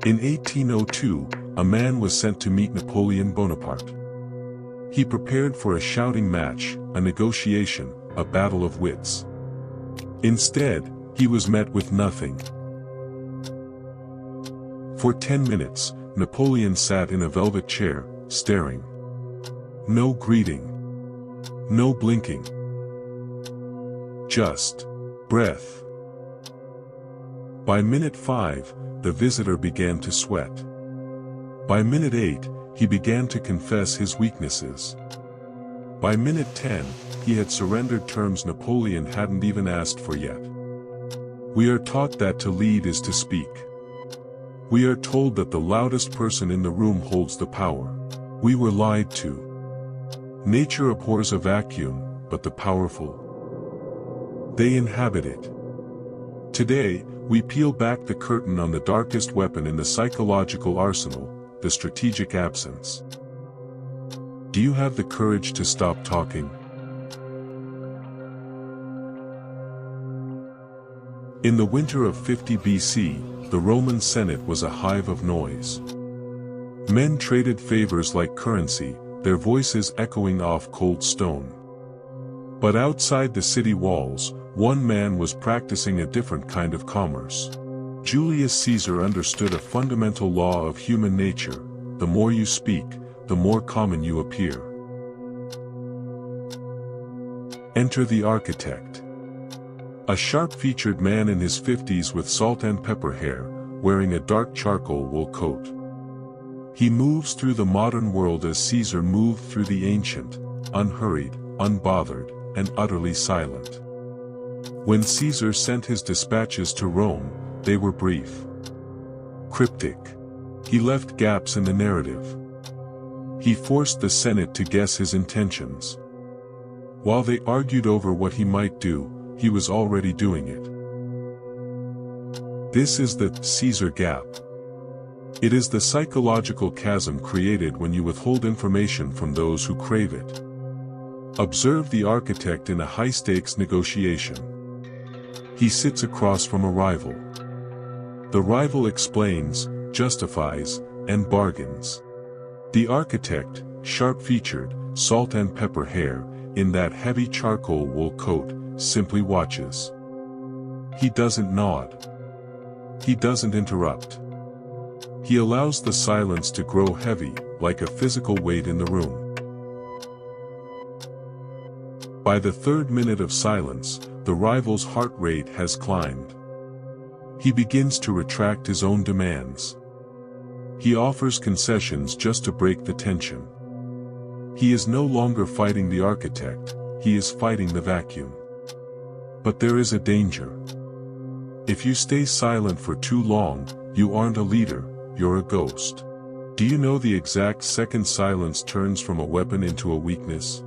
In 1802, a man was sent to meet Napoleon Bonaparte. He prepared for a shouting match, a negotiation, a battle of wits. Instead, he was met with nothing. For 10 minutes, Napoleon sat in a velvet chair, staring. No greeting. No blinking. Just breath. By minute 5, the visitor began to sweat. By minute 8, he began to confess his weaknesses. By minute 10, he had surrendered terms Napoleon hadn't even asked for yet. We are taught that to lead is to speak. We are told that the loudest person in the room holds the power. We were lied to. Nature abhors a vacuum, but the powerful, they inhabit it. Today, we peel back the curtain on the darkest weapon in the psychological arsenal, the strategic absence. Do you have the courage to stop talking? In the winter of 50 BC, the Roman Senate was a hive of noise. Men traded favors like currency, their voices echoing off cold stone. But outside the city walls, one man was practicing a different kind of commerce. Julius Caesar understood a fundamental law of human nature: the more you speak, the more common you appear. Enter the architect. A sharp-featured man in his 50s with salt and pepper hair, wearing a dark charcoal wool coat. He moves through the modern world as Caesar moved through the ancient, unhurried, unbothered, and utterly silent. When Caesar sent his dispatches to Rome, they were brief, cryptic. He left gaps in the narrative. He forced the Senate to guess his intentions. While they argued over what he might do, he was already doing it. This is the Caesar gap. It is the psychological chasm created when you withhold information from those who crave it. Observe the architect in a high-stakes negotiation. He sits across from a rival. The rival explains, justifies, and bargains. The architect, sharp-featured, salt and pepper hair, in that heavy charcoal wool coat, simply watches. He doesn't nod. He doesn't interrupt. He allows the silence to grow heavy, like a physical weight in the room. By the third minute of silence, the rival's heart rate has climbed. He begins to retract his own demands. He offers concessions just to break the tension. He is no longer fighting the architect, he is fighting the vacuum. But there is a danger. If you stay silent for too long, you aren't a leader, you're a ghost. Do you know the exact second silence turns from a weapon into a weakness?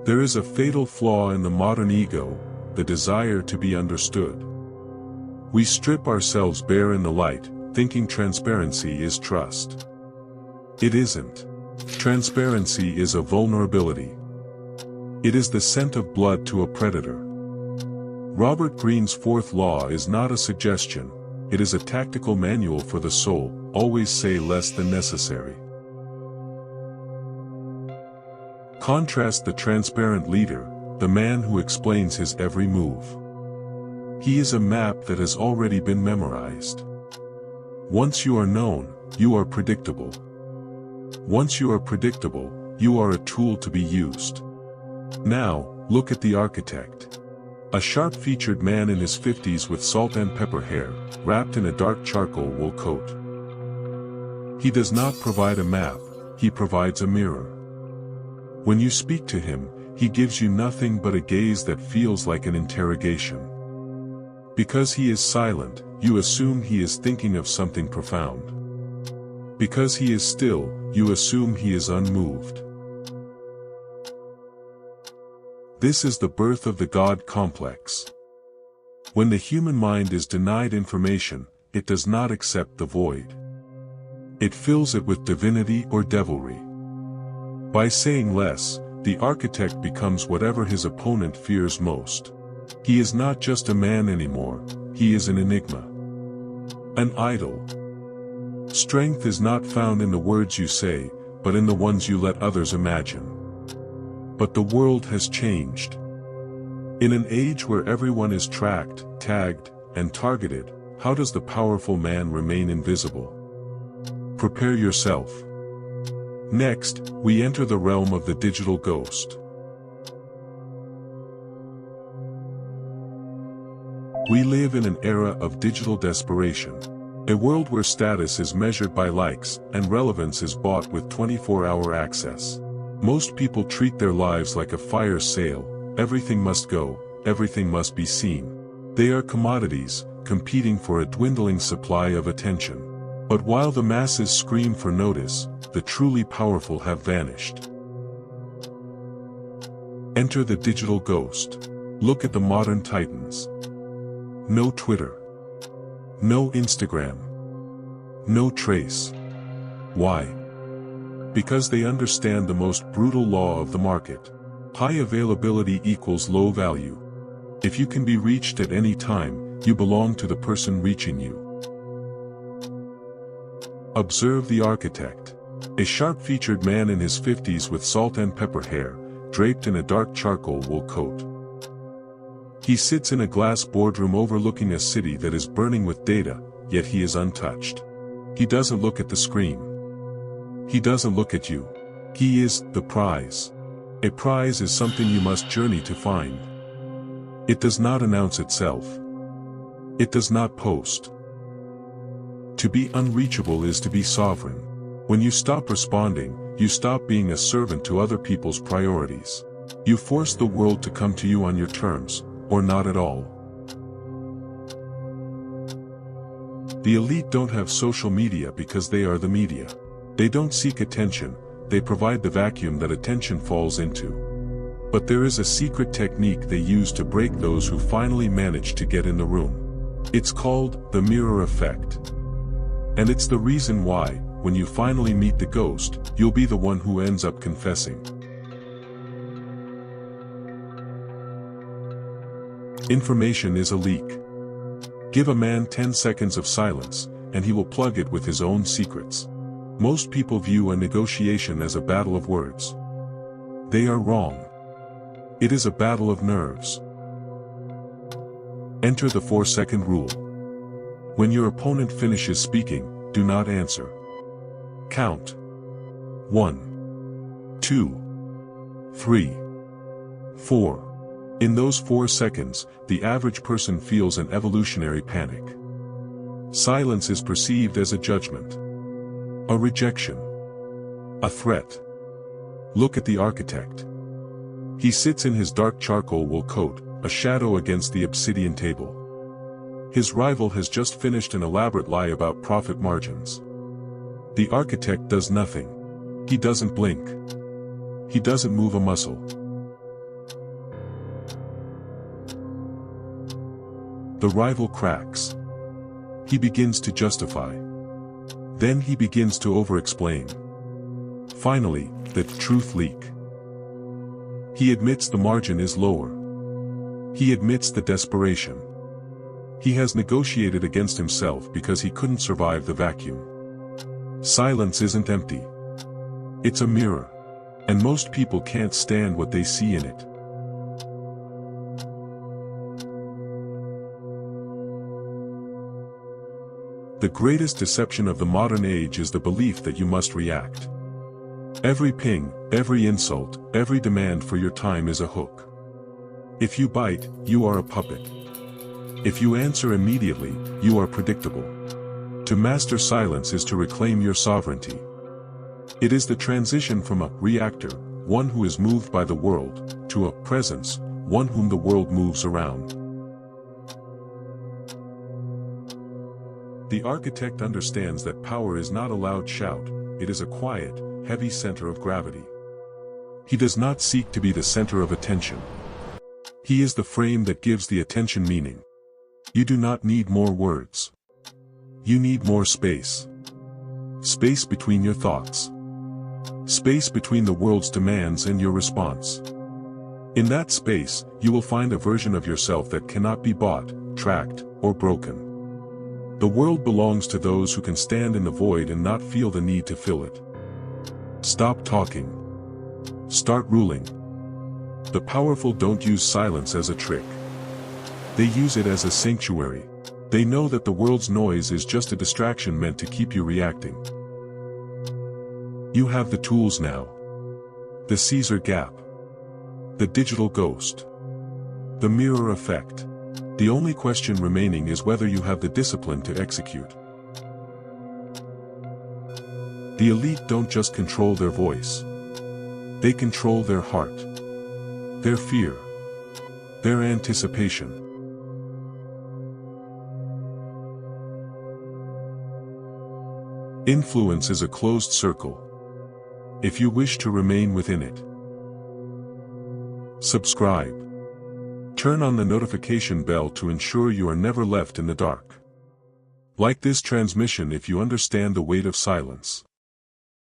There is a fatal flaw in the modern ego, the desire to be understood. We strip ourselves bare in the light, thinking transparency is trust. It isn't. Transparency is a vulnerability. It is the scent of blood to a predator. Robert Greene's fourth law is not a suggestion, it is a tactical manual for the soul: always say less than necessary. Contrast the transparent leader, the man who explains his every move. He is a map that has already been memorized. Once you are known, you are predictable. Once you are predictable, you are a tool to be used. Now, look at the architect. A sharp-featured man in his 50s with salt and pepper hair, wrapped in a dark charcoal wool coat. He does not provide a map, he provides a mirror. When you speak to him, he gives you nothing but a gaze that feels like an interrogation. Because he is silent, you assume he is thinking of something profound. Because he is still, you assume he is unmoved. This is the birth of the God complex. When the human mind is denied information, it does not accept the void. It fills it with divinity or devilry. By saying less, the architect becomes whatever his opponent fears most. He is not just a man anymore, he is an enigma. An idol. Strength is not found in the words you say, but in the ones you let others imagine. But the world has changed. In an age where everyone is tracked, tagged, and targeted, how does the powerful man remain invisible? Prepare yourself. Next, we enter the realm of the digital ghost. We live in an era of digital desperation. A world where status is measured by likes and relevance is bought with 24-hour access. Most people treat their lives like a fire sale, everything must go, everything must be seen. They are commodities, competing for a dwindling supply of attention. But while the masses scream for notice, the truly powerful have vanished. Enter the digital ghost. Look at the modern titans. No Twitter. No Instagram. No trace. Why? Because they understand the most brutal law of the market. High availability equals low value. If you can be reached at any time, you belong to the person reaching you. Observe the architect. A sharp-featured man in his 50s with salt and pepper hair, draped in a dark charcoal wool coat. He sits in a glass boardroom overlooking a city that is burning with data, yet he is untouched. He doesn't look at the screen. He doesn't look at you. He is the prize. A prize is something you must journey to find. It does not announce itself. It does not post. To be unreachable is to be sovereign. When you stop responding, you stop being a servant to other people's priorities. You force the world to come to you on your terms, or not at all. The elite don't have social media because they are the media. They don't seek attention, they provide the vacuum that attention falls into. But there is a secret technique they use to break those who finally manage to get in the room. It's called the mirror effect. And it's the reason why, when you finally meet the ghost, you'll be the one who ends up confessing. Information is a leak. Give a man 10 seconds of silence, and he will plug it with his own secrets. Most people view a negotiation as a battle of words. They are wrong. It is a battle of nerves. Enter the 4-second rule. When your opponent finishes speaking, do not answer. Count. 1, 2, 3, 4. In those 4 seconds, the average person feels an evolutionary panic. Silence is perceived as a judgment. A rejection. A threat. Look at the architect. He sits in his dark charcoal wool coat, a shadow against the obsidian table. His rival has just finished an elaborate lie about profit margins. The architect does nothing. He doesn't blink. He doesn't move a muscle. The rival cracks. He begins to justify. Then he begins to over-explain. Finally, the truth leak. He admits the margin is lower. He admits the desperation. He has negotiated against himself because he couldn't survive the vacuum. Silence isn't empty. It's a mirror. And most people can't stand what they see in it. The greatest deception of the modern age is the belief that you must react. Every ping, every insult, every demand for your time is a hook. If you bite, you are a puppet. If you answer immediately, you are predictable. To master silence is to reclaim your sovereignty. It is the transition from a reactor, one who is moved by the world, to a presence, one whom the world moves around. The architect understands that power is not a loud shout, it is a quiet, heavy center of gravity. He does not seek to be the center of attention. He is the frame that gives the attention meaning. You do not need more words. You need more space. Space between your thoughts. Space between the world's demands and your response. In that space, you will find a version of yourself that cannot be bought, tracked, or broken. The world belongs to those who can stand in the void and not feel the need to fill it. Stop talking. Start ruling. The powerful don't use silence as a trick. They use it as a sanctuary. They know that the world's noise is just a distraction meant to keep you reacting. You have the tools now. The Caesar gap. The digital ghost. The mirror effect. The only question remaining is whether you have the discipline to execute. The elite don't just control their voice. They control their heart. Their fear. Their anticipation. Influence is a closed circle. If you wish to remain within it, subscribe. Turn on the notification bell to ensure you are never left in the dark. Like this transmission if you understand the weight of silence.